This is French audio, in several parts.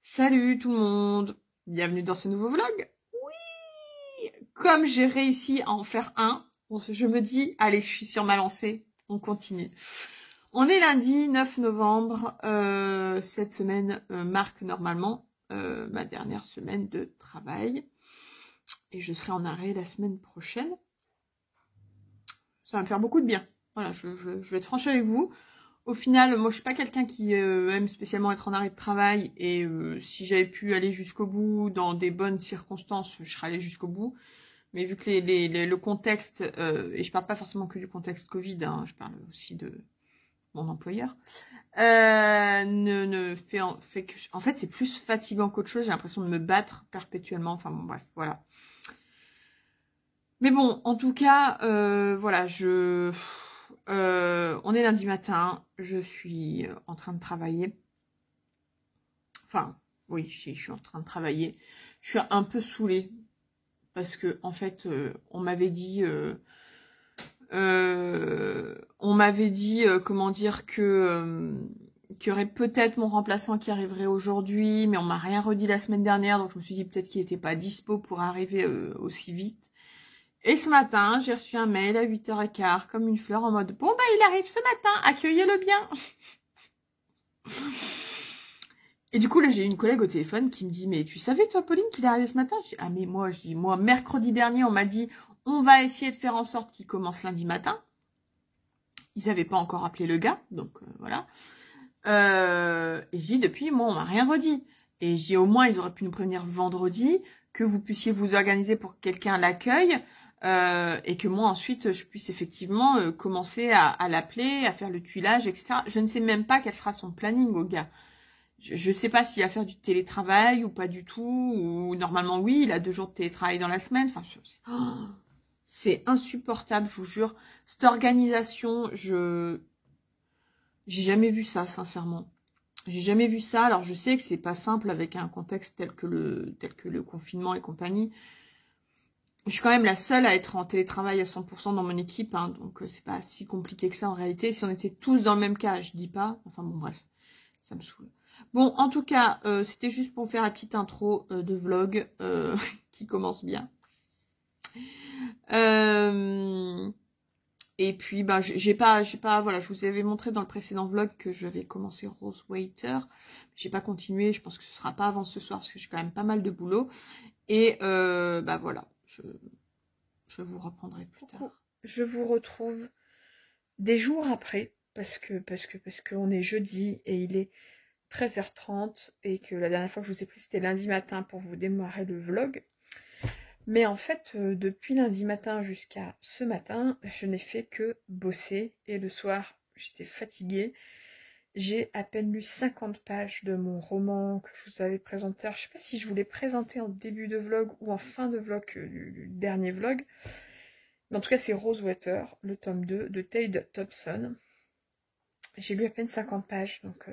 Salut tout le monde, bienvenue dans ce nouveau vlog. Oui, comme j'ai réussi à en faire un, je me dis, allez, je suis sur ma lancée, on continue. On est lundi 9 novembre, cette semaine marque normalement ma dernière semaine de travail. Et je serai en arrêt la semaine prochaine. Ça va me faire beaucoup de bien. Voilà, je vais être franche avec vous. Au final, moi je suis pas quelqu'un qui aime spécialement être en arrêt de travail et si j'avais pu aller jusqu'au bout dans des bonnes circonstances, je serais allée jusqu'au bout. Mais vu que le contexte, et je parle pas forcément que du contexte Covid, hein, je parle aussi de mon employeur, fait que, en fait c'est plus fatigant qu'autre chose, j'ai l'impression de me battre perpétuellement, enfin bon bref, voilà. Mais bon, en tout cas, voilà, on est lundi matin, je suis en train de travailler. Enfin, oui, je suis en train de travailler. Je suis un peu saoulée parce que en fait, on m'avait dit, comment dire, qu'il y aurait peut-être mon remplaçant qui arriverait aujourd'hui, mais on m'a rien redit la semaine dernière, donc je me suis dit peut-être qu'il était pas dispo pour arriver aussi vite. Et ce matin, j'ai reçu un mail à 8h15, comme une fleur, en mode « Bon, bah, il arrive ce matin, accueillez-le bien !» Et du coup, là, j'ai une collègue au téléphone qui me dit « Mais tu savais, toi, Pauline, qu'il est arrivé ce matin ?» Je dis « Ah, mais moi, mercredi dernier, on m'a dit « On va essayer de faire en sorte qu'il commence lundi matin. » Ils n'avaient pas encore appelé le gars, donc voilà. Et je dis « Depuis, moi, on m'a rien redit. » Et je dis « Au moins, ils auraient pu nous prévenir vendredi, que vous puissiez vous organiser pour que quelqu'un l'accueille. » Et que moi ensuite je puisse effectivement commencer à l'appeler, à faire le tuilage, etc. Je ne sais même pas quel sera son planning au gars. Je sais pas s'il va faire du télétravail ou pas du tout, ou normalement oui, il a 2 jours de télétravail dans la semaine. Enfin, c'est insupportable, je vous jure. Cette organisation, j'ai jamais vu ça, sincèrement. J'ai jamais vu ça. Alors je sais que c'est pas simple avec un contexte tel que le confinement et compagnie. Je suis quand même la seule à être en télétravail à 100% dans mon équipe, hein, donc c'est pas si compliqué que ça en réalité. Si on était tous dans le même cas, je dis pas. Enfin bon, bref, ça me saoule. Bon, en tout cas, c'était juste pour faire la petite intro de vlog qui commence bien. Et puis, bah, j'ai pas, voilà, je vous avais montré dans le précédent vlog que j'avais commencé Rose Waiter. J'ai pas continué, je pense que ce sera pas avant ce soir parce que j'ai quand même pas mal de boulot. Et bah voilà, je vous reprendrai plus tard. Je vous retrouve des jours après, parce qu'on est jeudi et il est 13h30 et que la dernière fois que je vous ai pris c'était lundi matin pour vous démarrer le vlog. Mais en fait, depuis lundi matin jusqu'à ce matin, je n'ai fait que bosser et le soir, j'étais fatiguée. J'ai à peine lu 50 pages de mon roman que je vous avais présenté. Alors, je sais pas si je vous l'ai présenté en début de vlog ou en fin de vlog du dernier vlog. Mais en tout cas, c'est Rosewater, le tome 2 de Tade Thompson. J'ai lu à peine 50 pages, donc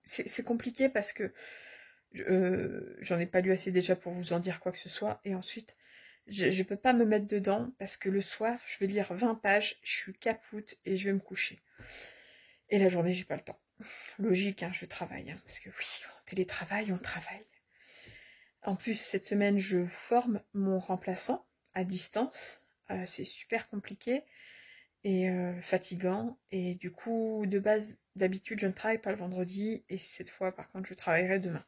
c'est compliqué parce que j'en ai pas lu assez déjà pour vous en dire quoi que ce soit. Et ensuite, je peux pas me mettre dedans parce que le soir, je vais lire 20 pages, je suis capoute et je vais me coucher. Et la journée, j'ai pas le temps. Logique, hein, je travaille, hein, parce que oui, en télétravail, on travaille. En plus, cette semaine, je forme mon remplaçant à distance. C'est super compliqué et fatigant. Et du coup, de base, d'habitude, je ne travaille pas le vendredi. Et cette fois, par contre, je travaillerai demain.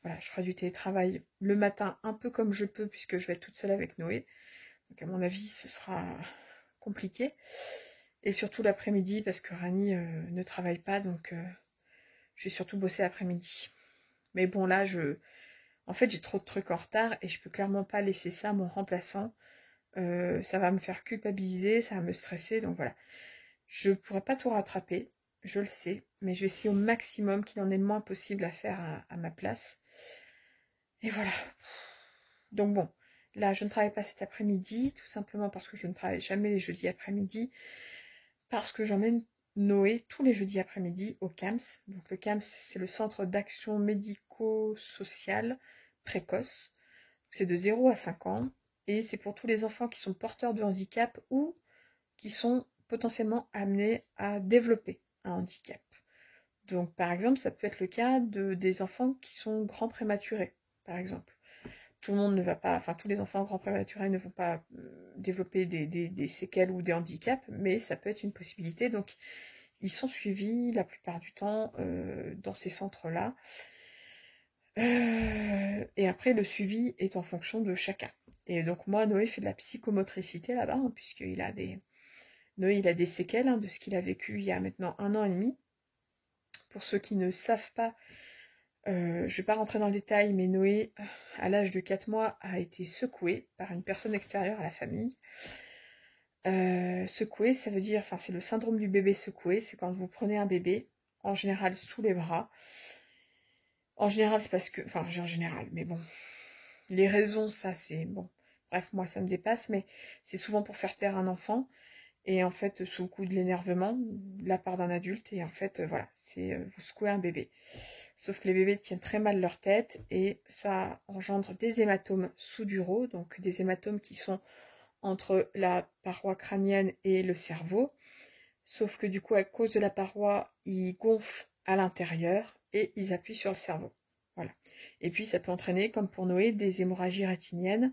Voilà, je ferai du télétravail le matin un peu comme je peux, puisque je vais être toute seule avec Noé. Donc à mon avis, ce sera compliqué. Et surtout l'après-midi, parce que Rani ne travaille pas, donc je vais surtout bosser l'après-midi. Mais bon, là, en fait, j'ai trop de trucs en retard et je peux clairement pas laisser ça à mon remplaçant. Ça va me faire culpabiliser, ça va me stresser, donc voilà. Je pourrais pas tout rattraper, je le sais, mais je vais essayer au maximum qu'il en ait le moins possible à faire à ma place. Et voilà. Donc bon, là, je ne travaille pas cet après-midi, tout simplement parce que je ne travaille jamais les jeudis après-midi, parce que j'emmène Noé tous les jeudis après-midi au CAMS. Donc le CAMS, c'est le centre d'action médico-sociale précoce. C'est de 0 à 5 ans et c'est pour tous les enfants qui sont porteurs de handicap ou qui sont potentiellement amenés à développer un handicap. Donc, par exemple, ça peut être le cas des enfants qui sont grands prématurés, par exemple. Tout le monde ne va pas, enfin, tous les enfants grands prématurés ne vont pas développer des séquelles ou des handicaps, mais ça peut être une possibilité. Donc, ils sont suivis la plupart du temps dans ces centres-là. Et après, le suivi est en fonction de chacun. Et donc, moi, Noé fait de la psychomotricité là-bas, hein, puisqu'il a Noé, il a des séquelles de ce qu'il a vécu il y a maintenant 1 an et demi. Pour ceux qui ne savent pas, je ne vais pas rentrer dans le détail, mais Noé, à l'âge de 4 mois, a été secoué par une personne extérieure à la famille. Secoué, ça veut dire, enfin, c'est le syndrome du bébé secoué, c'est quand vous prenez un bébé, en général sous les bras. En général, c'est parce que, enfin, en général, mais bon, les raisons, ça, c'est, bon, bref, moi, ça me dépasse, mais c'est souvent pour faire taire un enfant, et en fait, sous le coup de l'énervement, de la part d'un adulte, et en fait, voilà, c'est, vous secouez un bébé. Sauf que les bébés tiennent très mal leur tête, et ça engendre des hématomes sous-duraux, donc des hématomes qui sont entre la paroi crânienne et le cerveau, sauf que du coup, à cause de la paroi, ils gonflent à l'intérieur, et ils appuient sur le cerveau. Voilà. Et puis, ça peut entraîner, comme pour Noé, des hémorragies rétiniennes,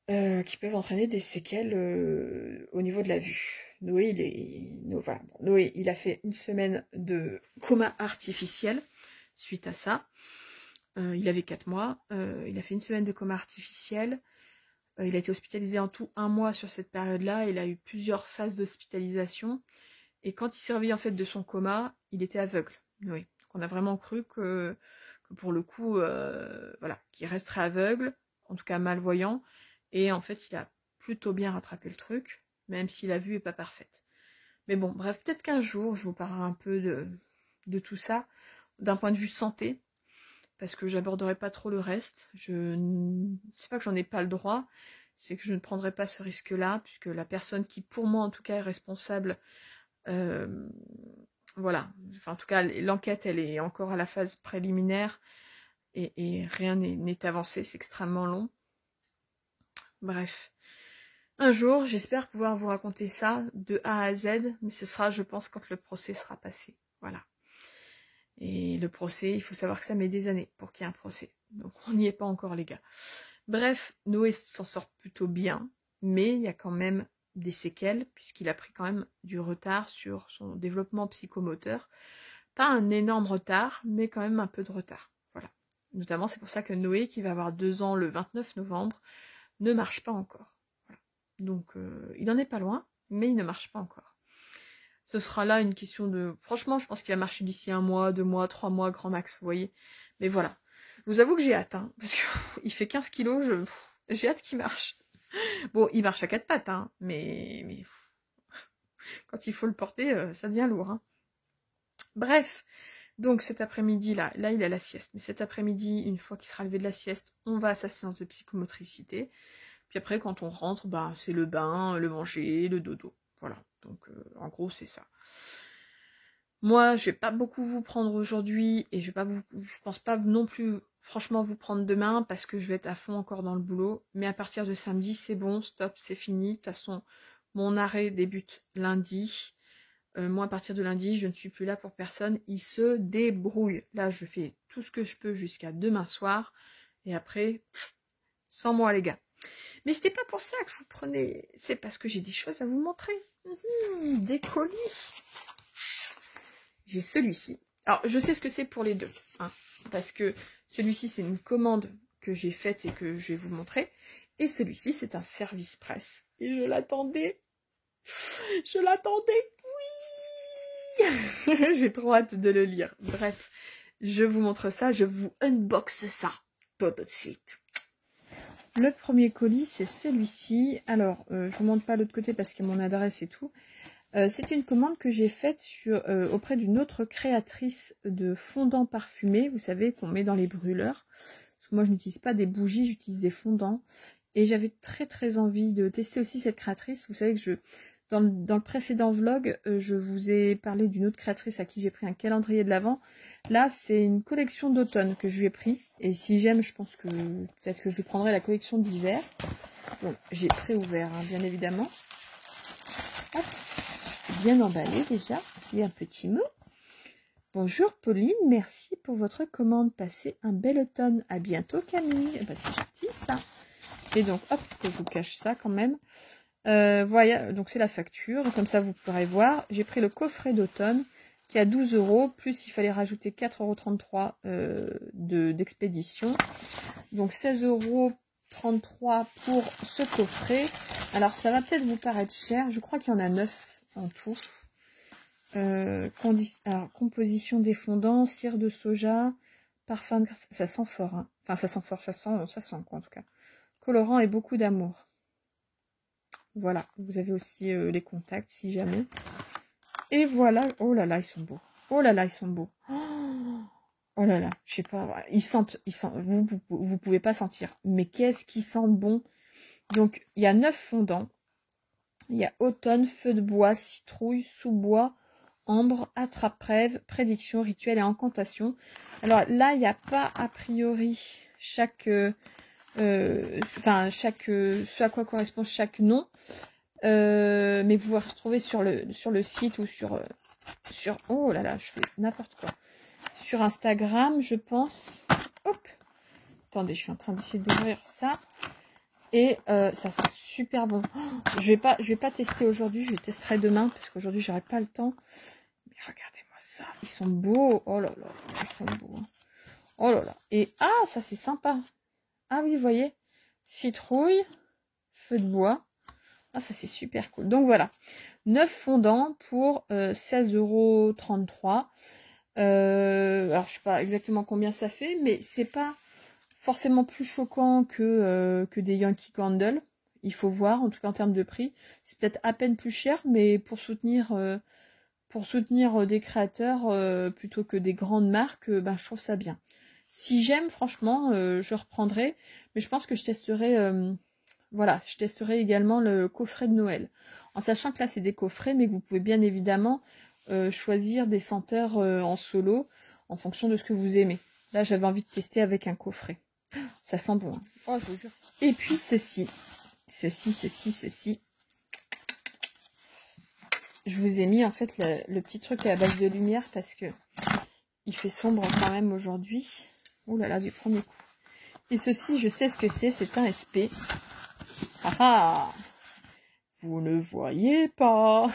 qui peuvent entraîner des séquelles au niveau de la vue. Noé, Noé, il a fait 1 semaine de coma artificiel suite à ça. Il avait 4 mois. Il a fait 1 semaine de coma artificiel. Il a été hospitalisé en tout 1 mois sur cette période-là. Il a eu plusieurs phases d'hospitalisation. Et quand il s'est réveillé en fait de son coma, il était aveugle. Noé. Donc on a vraiment cru que pour le coup, voilà, qu'il resterait aveugle, en tout cas malvoyant. Et en fait, il a plutôt bien rattrapé le truc, même si la vue n'est pas parfaite. Mais bon, bref, peut-être qu'un jour, je vous parlerai un peu de tout ça, d'un point de vue santé, parce que j'aborderai pas trop le reste. C'est pas que j'en ai pas le droit, c'est que je ne prendrai pas ce risque-là, puisque la personne qui, pour moi, en tout cas, est responsable, voilà. Enfin, en tout cas, l'enquête, elle est encore à la phase préliminaire, et rien n'est avancé, c'est extrêmement long. Bref. Un jour, j'espère pouvoir vous raconter ça de A à Z, mais ce sera, je pense, quand le procès sera passé. Voilà. Et le procès, il faut savoir que ça met des années pour qu'il y ait un procès. Donc on n'y est pas encore, les gars. Bref, Noé s'en sort plutôt bien, mais il y a quand même des séquelles, puisqu'il a pris quand même du retard sur son développement psychomoteur. Pas un énorme retard, mais quand même un peu de retard. Voilà. Notamment, c'est pour ça que Noé, qui va avoir 2 ans le 29 novembre, ne marche pas encore. Voilà. Donc, il n'en est pas loin, mais il ne marche pas encore. Ce sera là une question de... Franchement, je pense qu'il va marcher d'ici 1 mois, 2 mois, 3 mois, grand max, vous voyez. Mais voilà. Je vous avoue que j'ai hâte, hein, parce qu'il fait 15 kilos, j'ai hâte qu'il marche. Bon, il marche à 4 pattes, hein, mais quand il faut le porter, ça devient lourd. Hein. Bref, donc cet après-midi, là il a la sieste, mais cet après-midi, une fois qu'il sera levé de la sieste, on va à sa séance de psychomotricité. Puis après, quand on rentre, bah, c'est le bain, le manger, le dodo. Voilà, donc en gros, c'est ça. Moi, je vais pas beaucoup vous prendre aujourd'hui, et je pense pas non plus, franchement, vous prendre demain, parce que je vais être à fond encore dans le boulot. Mais à partir de samedi, c'est bon, stop, c'est fini. De toute façon, mon arrêt débute lundi. Moi, à partir de lundi, je ne suis plus là pour personne. Il se débrouille. Là, je fais tout ce que je peux jusqu'à demain soir. Et après, sans moi, les gars. Mais c'était pas pour ça que je vous prenais. C'est parce que j'ai des choses à vous montrer. Des colis. J'ai celui-ci. Alors, je sais ce que c'est pour les deux. Hein, parce que celui-ci, c'est une commande que j'ai faite et que je vais vous montrer. Et celui-ci, c'est un service presse. Et je l'attendais. Je l'attendais. Oui. J'ai trop hâte de le lire. Bref, je vous montre ça. Je vous unbox ça tout de suite. Le premier colis, c'est celui-ci. Alors, je vous montre pas l'autre côté parce qu'il y a mon adresse et tout. C'est une commande que j'ai faite auprès d'une autre créatrice de fondants parfumés. Vous savez, qu'on met dans les brûleurs. Parce que moi, je n'utilise pas des bougies, j'utilise des fondants. Et j'avais très très envie de tester aussi cette créatrice. Vous savez que dans le précédent vlog, je vous ai parlé d'une autre créatrice à qui j'ai pris un calendrier de l'Avent. Là, c'est une collection d'automne que je lui ai pris. Et si j'aime, je pense que peut-être que je prendrai la collection d'hiver. Bon, j'ai préouvert, hein, bien évidemment. Hop, c'est bien emballé déjà. Il y a un petit mot. Bonjour Pauline, merci pour votre commande. Passez un bel automne. À bientôt Camille. Bah, c'est gentil ça. Et donc, hop, je vous cache ça quand même. Voilà, donc c'est la facture. Comme ça, vous pourrez voir. J'ai pris le coffret d'automne qui a 12 €. Plus, il fallait rajouter 4,33 € d'expédition. Donc, 16,33 € pour ce coffret. Alors, ça va peut-être vous paraître cher. Je crois qu'il y en a 9 en tout. Alors, composition des fondants, cire de soja, parfum de... Ça sent fort, hein. Enfin, ça sent fort, ça sent quoi en tout cas. Colorant et beaucoup d'amour. Voilà, vous avez aussi les contacts si jamais. Et voilà, oh là là, ils sont beaux. Oh là là, ils sont beaux. Oh là là, je sais pas, ils sentent, vous pouvez pas sentir. Mais qu'est-ce qu'ils sentent bon. Donc, il y a 9 fondants. Il y a automne, feu de bois, citrouille, sous-bois, ambre, attrape-rêve, prédiction, rituel et incantation. Alors là, il n'y a pas a priori ce à quoi correspond chaque nom. Mais vous pouvez retrouver sur le site ou sur oh là là, je fais n'importe quoi. Sur Instagram, je pense. Hop. Attendez, je suis en train d'essayer d'ouvrir ça. Et ça sent super bon. Oh, je vais pas tester aujourd'hui, je testerai demain parce qu'aujourd'hui j'aurai pas le temps. Mais regardez-moi ça, ils sont beaux. Oh là là, ils sont beaux. Hein. Oh là là. Et ah, ça c'est sympa. Ah oui, vous voyez, citrouille, feu de bois. Ah, ça c'est super cool. Donc voilà, 9 fondants pour 16,33 €. Alors je sais pas exactement combien ça fait, mais c'est pas forcément plus choquant que des Yankee Candle. Il faut voir, en tout cas en termes de prix. C'est peut-être à peine plus cher, mais pour soutenir des créateurs plutôt que des grandes marques, ben, je trouve ça bien. Si j'aime, franchement, je reprendrai. Mais je pense que je testerai, voilà, je testerai également le coffret de Noël. En sachant que là, c'est des coffrets, mais que vous pouvez bien évidemment choisir des senteurs en solo en fonction de ce que vous aimez. Là, j'avais envie de tester avec un coffret. Ça sent bon. Hein. Oh, je vous jure. Et puis ceci. Je vous ai mis en fait le petit truc à la base de lumière parce que il fait sombre quand même aujourd'hui. Oh là là, du premier coup. Et ceci, je sais ce que c'est un SP. Ah ah, vous ne voyez pas.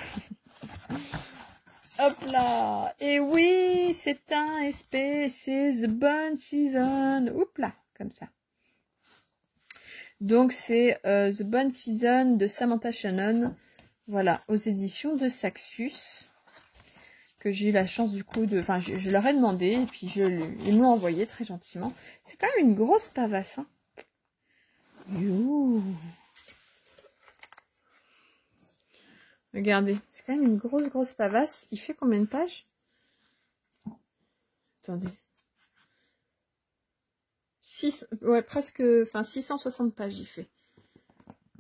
Hop là. Et oui, c'est un SP, c'est The Bun Season. Oups là, comme ça. Donc c'est The Bun Season de Samantha Shannon. Voilà, aux éditions de Saxus. Que j'ai eu la chance du coup de... Enfin, je leur ai demandé et puis ils me l'ont envoyé très gentiment. C'est quand même une grosse pavasse. Hein. Youh. Regardez, c'est quand même une grosse pavasse. Il fait combien de pages? Attendez. 6, ouais, presque... Enfin, 660 pages il fait.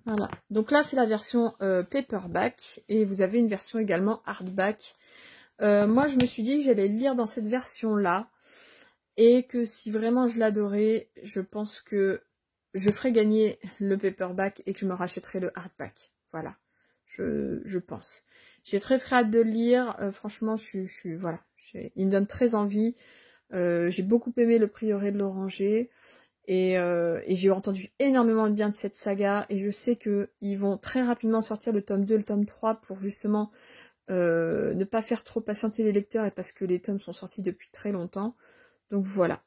Voilà. Donc là, c'est la version paperback. Et vous avez une version également hardback. Moi, je me suis dit que j'allais le lire dans cette version-là. Et que si vraiment je l'adorais, je pense que je ferai gagner le paperback et que je me rachèterai le hardback. Voilà. Je pense. J'ai très hâte de le lire. Franchement, voilà. Il me donne très envie. J'ai beaucoup aimé le prieuré de l'Oranger. Et j'ai entendu énormément de bien de cette saga. Et je sais qu'ils vont très rapidement sortir le tome 2, le tome 3 pour justement ne pas faire trop patienter les lecteurs et parce que les tomes sont sortis depuis très longtemps. Donc voilà.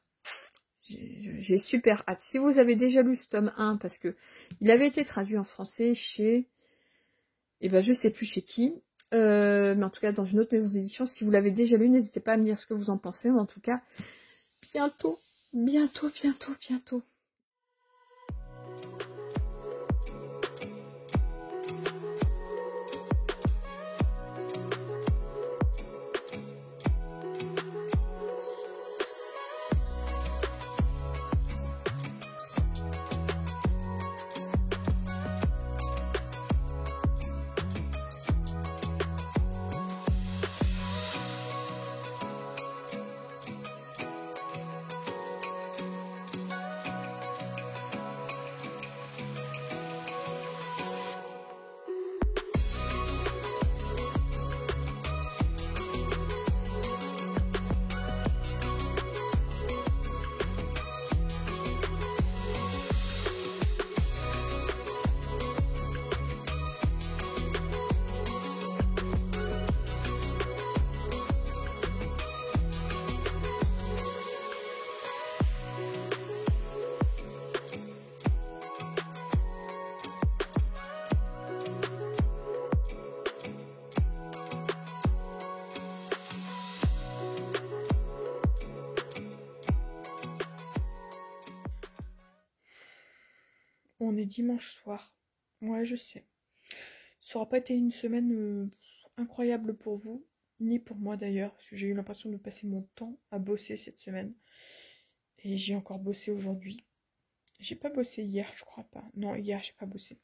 J'ai super hâte. Si vous avez déjà lu ce tome 1, parce que il avait été traduit en français chez... Eh ben, je sais plus chez qui. Mais en tout cas, dans une autre maison d'édition. Si vous l'avez déjà lu, n'hésitez pas à me dire ce que vous en pensez. Mais en tout cas, bientôt. On est dimanche soir. Ouais, je sais. Ça aura pas été une semaine incroyable pour vous, ni pour moi d'ailleurs, parce que j'ai eu l'impression de passer mon temps à bosser cette semaine. Et j'ai encore bossé aujourd'hui. J'ai pas bossé hier, je crois pas. Non, hier, j'ai pas bossé.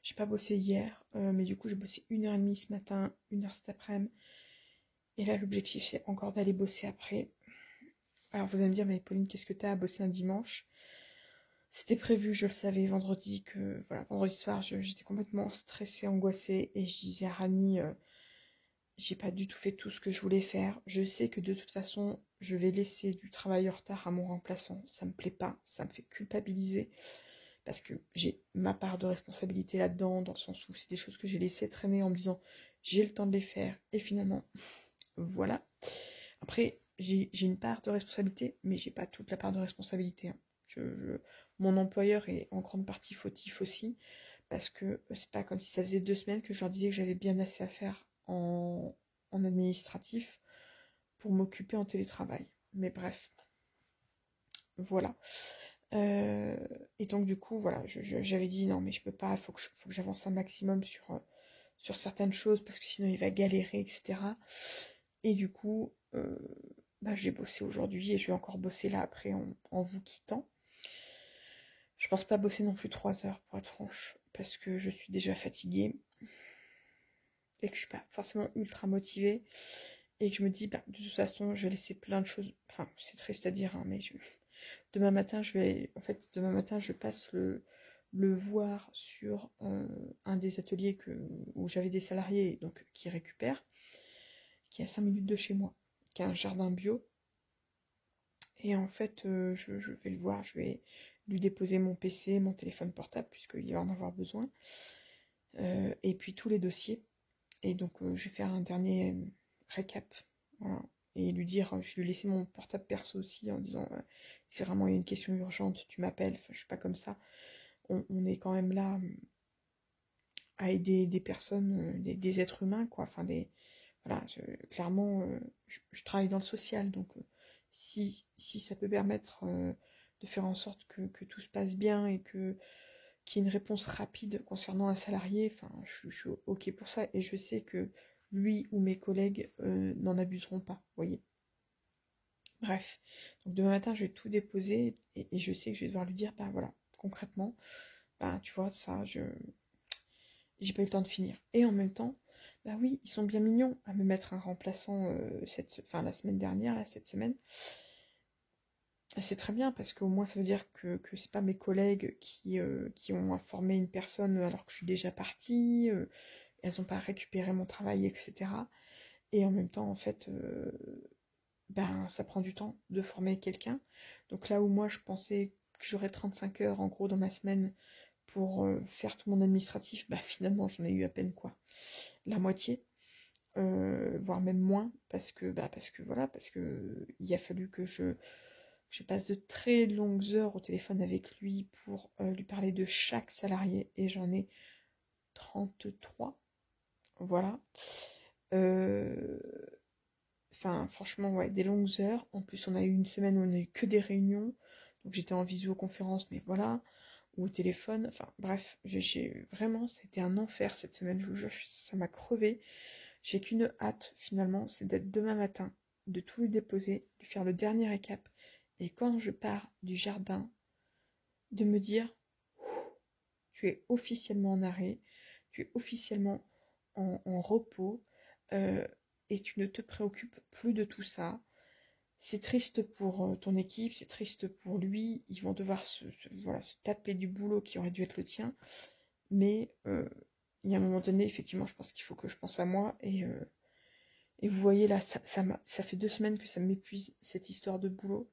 J'ai pas bossé hier, mais du coup, j'ai bossé 1h30 ce matin, 1h cet après-midi. Et là, l'objectif, c'est encore d'aller bosser après. Alors, vous allez me dire, mais Pauline, qu'est-ce que t'as à bosser un dimanche? C'était prévu, je le savais, vendredi, que voilà, vendredi soir, j'étais complètement stressée, angoissée, et je disais à Rani, j'ai pas du tout fait tout ce que je voulais faire. Je sais que de toute façon, je vais laisser du travail en retard à mon remplaçant. Ça me plaît pas, ça me fait culpabiliser, parce que j'ai ma part de responsabilité là-dedans, dans le sens où c'est des choses que j'ai laissées traîner en me disant, j'ai le temps de les faire, et finalement, voilà. Après, j'ai une part de responsabilité, mais j'ai pas toute la part de responsabilité, hein. Mon employeur est en grande partie fautif aussi, parce que c'est pas comme si ça faisait 2 semaines que je leur disais que j'avais bien assez à faire en administratif pour m'occuper en télétravail. Mais bref, voilà. Et donc du coup, voilà, j'avais dit non mais je peux pas, faut que j'avance un maximum sur certaines choses parce que sinon il va galérer, etc. Et du coup, bah, j'ai bossé aujourd'hui et je vais encore bosser là après en vous quittant. Je pense pas bosser non plus 3 heures pour être franche, parce que je suis déjà fatiguée et que je suis pas forcément ultra motivée et que je me dis bah, de toute façon je vais laisser plein de choses, enfin c'est triste à dire hein, mais demain matin je passe le voir sur un des ateliers où j'avais des salariés donc qui récupèrent, qui est à 5 minutes de chez moi, qui a un jardin bio. Et en fait, je vais le voir, je vais lui déposer mon PC, mon téléphone portable, puisqu'il va en avoir besoin, et puis tous les dossiers. Et donc, je vais faire un dernier récap, voilà. Et lui dire, je vais lui laisser mon portable perso aussi, en disant, si vraiment il y a une question urgente, tu m'appelles, enfin, je suis pas comme ça. On est quand même là à aider des personnes, des êtres humains, quoi, enfin, voilà, clairement, je travaille dans le social, donc si ça peut permettre de faire en sorte que tout se passe bien et qu'il y ait une réponse rapide concernant un salarié, enfin, je suis ok pour ça, et je sais que lui ou mes collègues n'en abuseront pas, vous voyez. Bref, donc demain matin, je vais tout déposer, et je sais que je vais devoir lui dire, ben voilà, concrètement, ben tu vois, ça, j'ai pas eu le temps de finir. Et en même temps, bah oui, ils sont bien mignons à me mettre un remplaçant la semaine dernière, là, cette semaine. C'est très bien parce qu'au moins ça veut dire que c'est pas mes collègues qui ont informé une personne alors que je suis déjà partie, elles n'ont pas récupéré mon travail, etc. Et en même temps, en fait, ben ça prend du temps de former quelqu'un. Donc là où moi je pensais que j'aurais 35 heures en gros dans ma semaine pour faire tout mon administratif, bah finalement j'en ai eu à peine quoi, la moitié, voire même moins, parce que voilà, parce que il a fallu que je passe de très longues heures au téléphone avec lui pour lui parler de chaque salarié, et j'en ai 33, voilà. Enfin, franchement, ouais, des longues heures. En plus, on a eu une semaine où on a eu que des réunions, donc j'étais en visioconférence, mais voilà, ou au téléphone, enfin bref, j'ai vraiment, c'était un enfer cette semaine, je vous jure, ça m'a crevé. J'ai qu'une hâte finalement, c'est d'être demain matin, de tout lui déposer, de faire le dernier récap, et quand je pars du jardin, de me dire, tu es officiellement en arrêt, tu es officiellement en repos, et tu ne te préoccupes plus de tout ça. C'est triste pour ton équipe, c'est triste pour lui, ils vont devoir voilà, se taper du boulot qui aurait dû être le tien, mais il y a un moment donné, effectivement, je pense qu'il faut que je pense à moi, et vous voyez là, ça fait 2 semaines que ça m'épuise, cette histoire de boulot,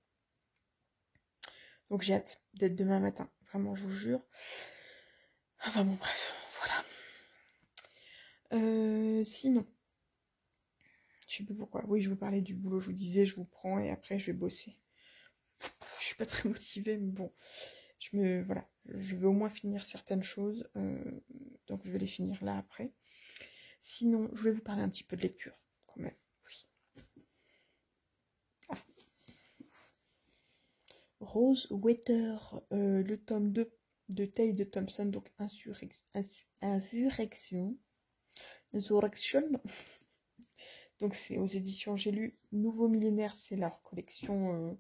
donc j'ai hâte d'être demain matin, vraiment, je vous jure. Enfin bon, bref, voilà. Sinon, je sais plus pourquoi, oui, je vous parlais du boulot, je vous disais, je vous prends, et après, je vais bosser. Je suis pas très motivée, mais bon, voilà, je veux au moins finir certaines choses, donc je vais les finir là après. Sinon, je vais vous parler un petit peu de lecture, quand même. Oui. Ah. Rose Water, le tome 2 de Tay de Thompson, donc Insurrection. Donc c'est aux éditions J'ai lu. Nouveau Millénaire, c'est leur collection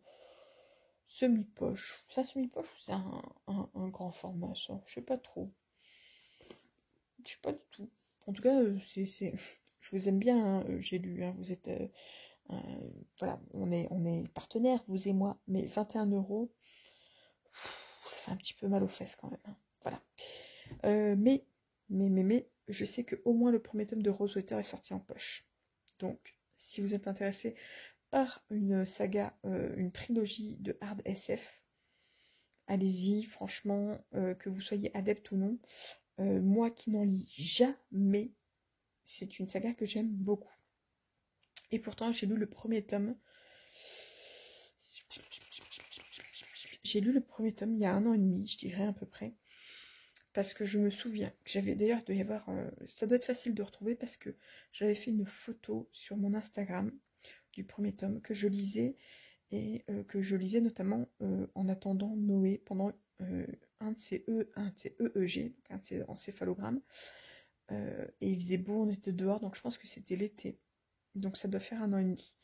semi-poche. Ça semi-poche ou c'est un grand format ça? Je sais pas trop. Je sais pas du tout. En tout cas, je vous aime bien, hein, J'ai lu. Hein, vous êtes... voilà, on est partenaires, vous et moi, mais 21 €, ça fait un petit peu mal aux fesses quand même. Hein. Voilà. Mais, je sais que au moins le premier tome de Rosewater est sorti en poche. Donc, si vous êtes intéressé par une saga, une trilogie de hard SF, allez-y, franchement, que vous soyez adepte ou non. Moi qui n'en lis jamais, c'est une saga que j'aime beaucoup. Et pourtant, j'ai lu le premier tome. J'ai lu le premier tome il y a 1 an et demi, je dirais à peu près. Parce que je me souviens que j'avais d'ailleurs, il doit y avoir, ça doit être facile de retrouver parce que j'avais fait une photo sur mon Instagram du premier tome que je lisais et que je lisais notamment en attendant Noé pendant un de ses EEG, donc un de ses encéphalogrammes. Et il faisait beau, on était dehors, donc je pense que c'était l'été. Donc ça doit faire 1 an et demi.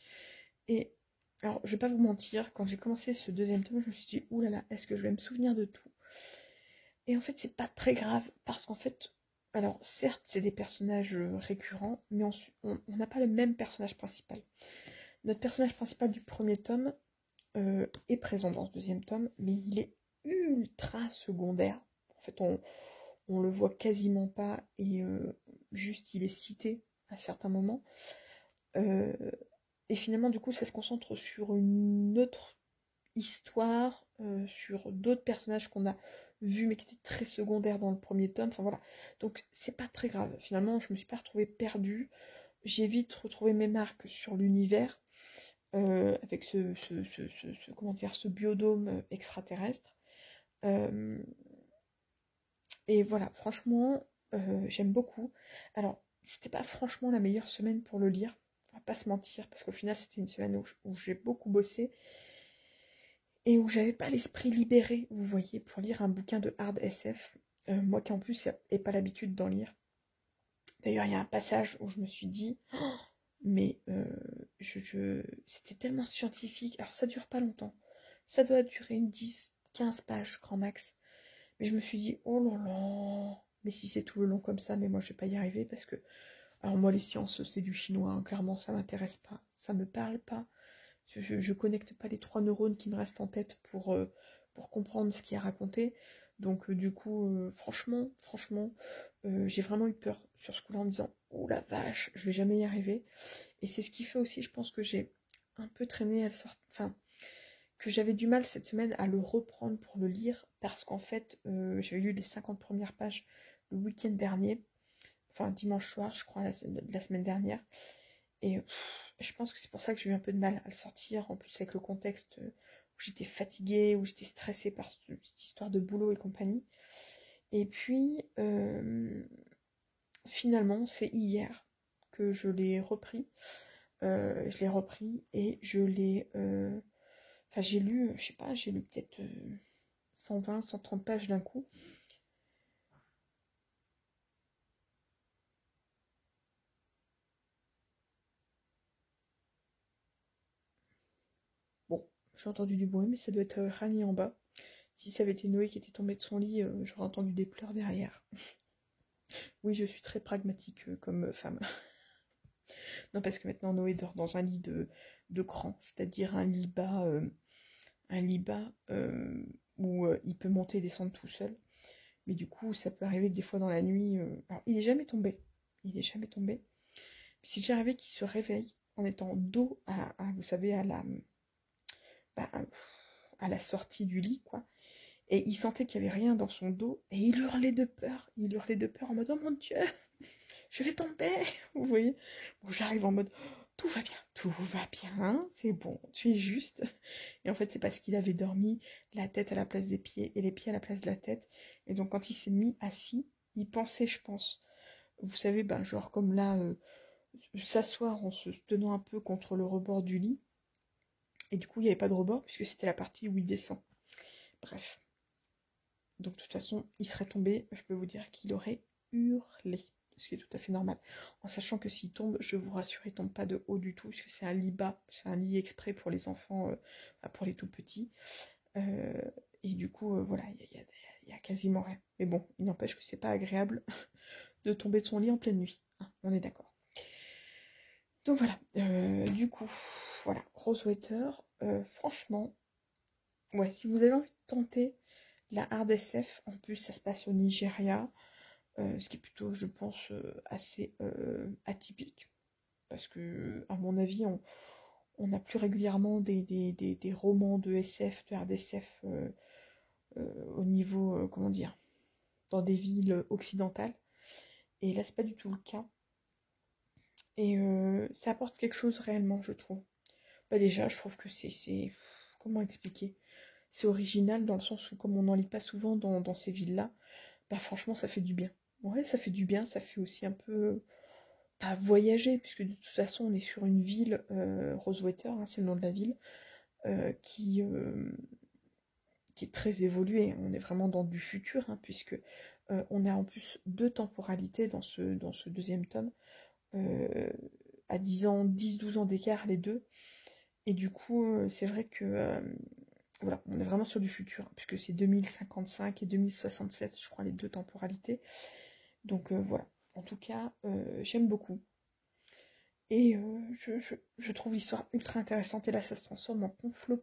Et alors, je vais pas vous mentir, quand j'ai commencé ce deuxième tome, je me suis dit, oulala, est-ce que je vais me souvenir de tout? Et en fait, c'est pas très grave, parce qu'en fait, alors certes, c'est des personnages récurrents, mais on n'a pas le même personnage principal. Notre personnage principal du premier tome est présent dans ce deuxième tome, mais il est ultra secondaire. En fait, on le voit quasiment pas, et juste il est cité à certains moments. Et finalement, du coup, ça se concentre sur une autre histoire, sur d'autres personnages qu'on a vus mais qui étaient très secondaires dans le premier tome. Enfin voilà. Donc c'est pas très grave. Finalement, je me suis pas retrouvée perdue. J'ai vite retrouvé mes marques sur l'univers avec comment dire, ce biodôme extraterrestre. Et voilà, franchement, j'aime beaucoup. Alors, c'était pas franchement la meilleure semaine pour le lire. On va pas se mentir, parce qu'au final, c'était une semaine où j'ai beaucoup bossé et où j'avais pas l'esprit libéré, vous voyez, pour lire un bouquin de hard SF. Moi qui en plus n'ai pas l'habitude d'en lire. D'ailleurs, il y a un passage où je me suis dit, oh, mais c'était tellement scientifique. Alors ça dure pas longtemps. Ça doit durer une 10-15 pages, grand max. Mais je me suis dit, oh là là, mais si c'est tout le long comme ça, mais moi je vais pas y arriver parce que, alors moi les sciences c'est du chinois, hein, clairement ça m'intéresse pas, ça me parle pas. Je connecte pas les 3 neurones qui me restent en tête pour comprendre ce qui est raconté. Donc du coup, franchement, j'ai vraiment eu peur sur ce coup-là en me disant, oh la vache, je vais jamais y arriver. Et c'est ce qui fait aussi, je pense que j'ai un peu traîné à le sortir, enfin, que j'avais du mal cette semaine à le reprendre pour le lire, parce qu'en fait, j'avais lu les 50 premières pages le week-end dernier, enfin dimanche soir, je crois, la semaine dernière. Et je pense que c'est pour ça que j'ai eu un peu de mal à le sortir, en plus avec le contexte où j'étais fatiguée, où j'étais stressée par cette histoire de boulot et compagnie. Et puis, finalement, c'est hier que je l'ai repris. Je l'ai repris et je l'ai... Enfin, j'ai lu, je sais pas, j'ai lu peut-être 120, 130 pages d'un coup. Bon, j'ai entendu du bruit, mais ça doit être Rani en bas. Si ça avait été Noé qui était tombé de son lit, j'aurais entendu des pleurs derrière. Oui, je suis très pragmatique comme femme. Non, parce que maintenant Noé dort dans un lit de cran, c'est-à-dire un lit bas où il peut monter et descendre tout seul. Mais du coup, ça peut arriver que des fois dans la nuit. Alors, il est jamais tombé. Il est jamais tombé. Si j'arrivais qu'il se réveille en étant dos vous savez, bah, à la sortie du lit, quoi. Et il sentait qu'il n'y avait rien dans son dos. Et il hurlait de peur. Il hurlait de peur en mode, oh mon Dieu, je vais tomber. Vous voyez? Bon, j'arrive en mode, tout va bien, c'est bon, tu es juste. Et en fait, c'est parce qu'il avait dormi la tête à la place des pieds et les pieds à la place de la tête. Et donc, quand il s'est mis assis, il pensait, je pense, vous savez, ben, genre comme là, s'asseoir en se tenant un peu contre le rebord du lit. Et du coup, il n'y avait pas de rebord puisque c'était la partie où il descend. Bref. Donc de toute façon, il serait tombé, je peux vous dire qu'il aurait hurlé. Ce qui est tout à fait normal. En sachant que s'il tombe, je vous rassure, il tombe pas de haut du tout, parce que c'est un lit bas, c'est un lit exprès pour les enfants, pour les tout petits. Et du coup, voilà, il y a quasiment rien. Mais bon, il n'empêche que c'est pas agréable de tomber de son lit en pleine nuit. Hein, on est d'accord. Donc voilà, du coup, voilà, Rosewater, franchement, ouais, si vous avez envie de tenter la hard SF, en plus ça se passe au Nigeria, ce qui est plutôt, je pense, assez atypique, parce que, à mon avis, on a plus régulièrement des romans de SF, de hard SF au niveau, comment dire, dans des villes occidentales, et là c'est pas du tout le cas. Et ça apporte quelque chose réellement, je trouve. Bah déjà, je trouve que c'est... Comment expliquer? C'est original dans le sens où, comme on n'en lit pas souvent dans ces villes-là, bah franchement, ça fait du bien. Ouais, ça fait du bien, ça fait aussi un peu... Pas voyager, puisque de toute façon, on est sur une ville, Rosewater, hein, c'est le nom de la ville, euh, qui, euh, qui est très évoluée. On est vraiment dans du futur, hein, puisque on a en plus 2 temporalités dans ce deuxième tome. À 10 ans, 10-12 ans d'écart les deux. Et du coup, c'est vrai que voilà, on est vraiment sur du futur, hein, puisque c'est 2055 et 2067, je crois, les 2 temporalités. Donc voilà. En tout cas, j'aime beaucoup. Et je trouve l'histoire ultra intéressante. Et là, ça se transforme en conflit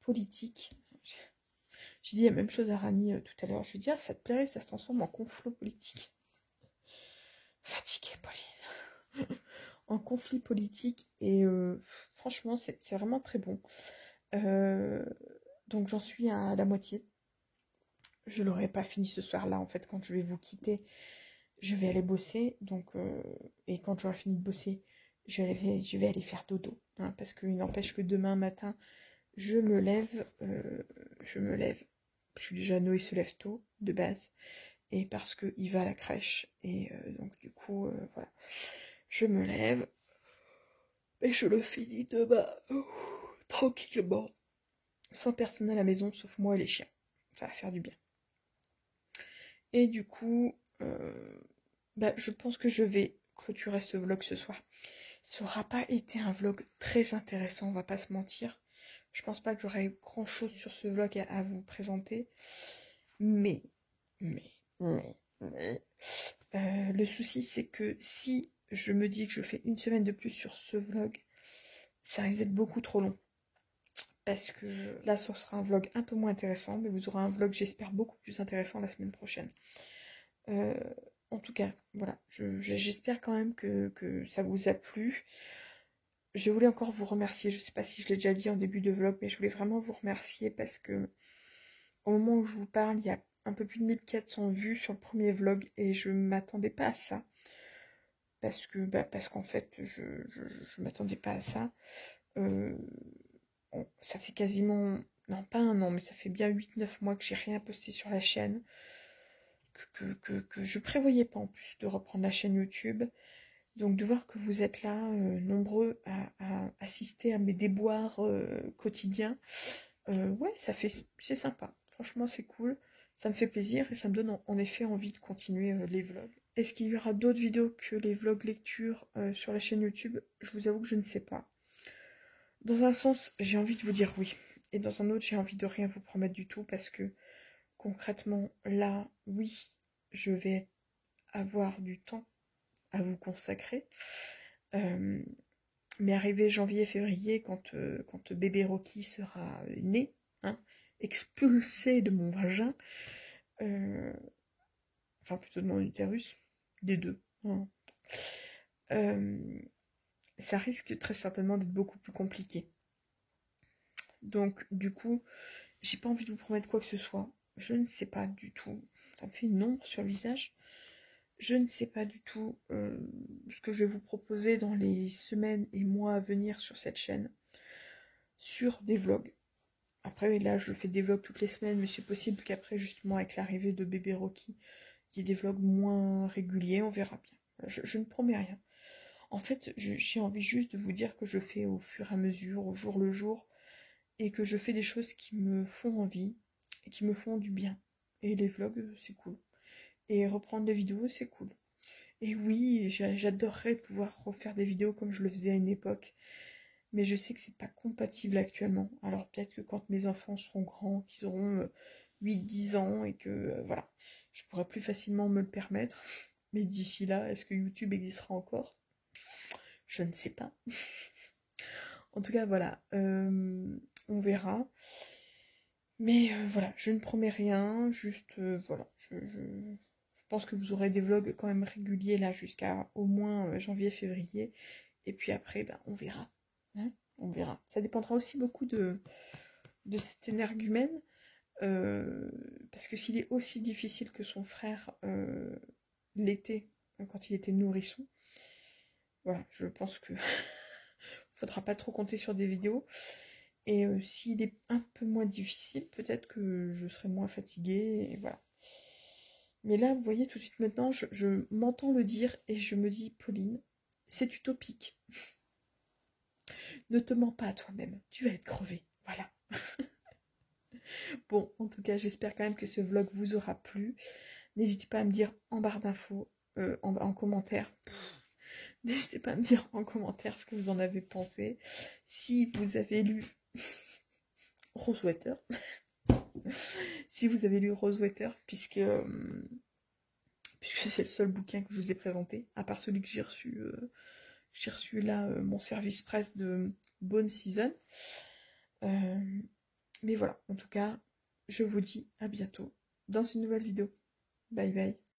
politique. J'ai dit la même chose à Rani tout à l'heure. Je lui dis, ah, ça te plairait, ça se transforme en conflit politique. Fatiguée, Pauline. En conflit politique. Et franchement, c'est vraiment très bon. Donc j'en suis à la moitié. Je l'aurai pas fini ce soir-là, en fait, quand je vais vous quitter. Je vais aller bosser. Donc, et quand j'aurai fini de bosser, je vais aller faire dodo. Hein, parce qu'il n'empêche que demain matin, je me lève. Je suis déjà Noé se lève tôt, de base. Et parce qu'il va à la crèche. Et donc, du coup, voilà. Je me lève. Et je le finis demain. Tranquillement. Sans personne à la maison, sauf moi et les chiens. Ça va faire du bien. Et du coup, je pense que je vais clôturer ce vlog ce soir. Ça n'aura pas été un vlog très intéressant, on va pas se mentir. Je pense pas que j'aurai grand chose sur ce vlog à vous présenter. Mais, le souci c'est que si je me dis que je fais une semaine de plus sur ce vlog, ça risque d'être beaucoup trop long. Parce que là, ce sera un vlog un peu moins intéressant, mais vous aurez un vlog, j'espère, beaucoup plus intéressant la semaine prochaine. En tout cas, voilà, j'espère quand même que ça vous a plu. Je voulais encore vous remercier, je sais pas si je l'ai déjà dit en début de vlog, mais je voulais vraiment vous remercier parce que au moment où je vous parle, il y a un peu plus de 1400 vues sur le premier vlog et je m'attendais pas à ça. Parce qu'en fait, je m'attendais pas à ça. Ça fait quasiment, non pas un an, mais ça fait bien 8-9 mois que j'ai rien posté sur la chaîne. Que je prévoyais pas en plus de reprendre la chaîne YouTube. Donc de voir que vous êtes là, nombreux à assister à mes déboires quotidiens, ouais, c'est sympa. Franchement, c'est cool. Ça me fait plaisir et ça me donne en effet envie de continuer les vlogs. Est-ce qu'il y aura d'autres vidéos que les vlogs lecture sur la chaîne YouTube? Je vous avoue que je ne sais pas. Dans un sens, j'ai envie de vous dire oui. Et dans un autre, j'ai envie de rien vous promettre du tout parce que concrètement, là, oui, je vais avoir du temps à vous consacrer. Mais arrivé janvier-février, quand bébé Rocky sera né, hein, expulsé de mon vagin, enfin plutôt de mon utérus, des deux, hein, ça risque très certainement d'être beaucoup plus compliqué. Donc du coup, j'ai pas envie de vous promettre quoi que ce soit. Je ne sais pas du tout. Ça me fait une ombre sur le visage. Je ne sais pas du tout ce que je vais vous proposer dans les semaines et mois à venir sur cette chaîne. Sur des vlogs. Après, là, je fais des vlogs toutes les semaines, mais c'est possible qu'après, justement, avec l'arrivée de bébé Rocky, il y ait des vlogs moins réguliers, on verra bien. Je ne promets rien. En fait, j'ai envie juste de vous dire que je fais au fur et à mesure, au jour le jour, et que je fais des choses qui me font envie et qui me font du bien. Et les vlogs, c'est cool. Et reprendre des vidéos, c'est cool. Et oui, j'adorerais pouvoir refaire des vidéos comme je le faisais à une époque. Mais je sais que c'est pas compatible actuellement. Alors peut-être que quand mes enfants seront grands, qu'ils auront 8-10 ans et que voilà, je pourrai plus facilement me le permettre. Mais d'ici là, est-ce que YouTube existera encore? Je ne sais pas. En tout cas, voilà, on verra. Mais voilà, je ne promets rien, juste voilà, je pense que vous aurez des vlogs quand même réguliers là jusqu'à au moins janvier-février. Et puis après, ben, on verra. Hein, on verra. Ça dépendra aussi beaucoup de cet énergumène. Parce que s'il est aussi difficile que son frère l'été, quand il était nourrisson, voilà, je pense que faudra pas trop compter sur des vidéos. Et s'il est un peu moins difficile, peut-être que je serai moins fatiguée, et voilà. Mais là, vous voyez, tout de suite maintenant, je m'entends le dire et je me dis, Pauline, c'est utopique. Ne te mens pas à toi-même, tu vas être crevée. Voilà. Bon, en tout cas, j'espère quand même que ce vlog vous aura plu. N'hésitez pas à me dire en barre d'infos, en commentaire. N'hésitez pas à me dire en commentaire ce que vous en avez pensé. Si vous avez lu Rosewater, si vous avez lu Rosewater, puisque c'est le seul bouquin que je vous ai présenté, à part celui que j'ai reçu là, mon service presse de Bone Season. Mais voilà, en tout cas, je vous dis à bientôt dans une nouvelle vidéo. Bye bye.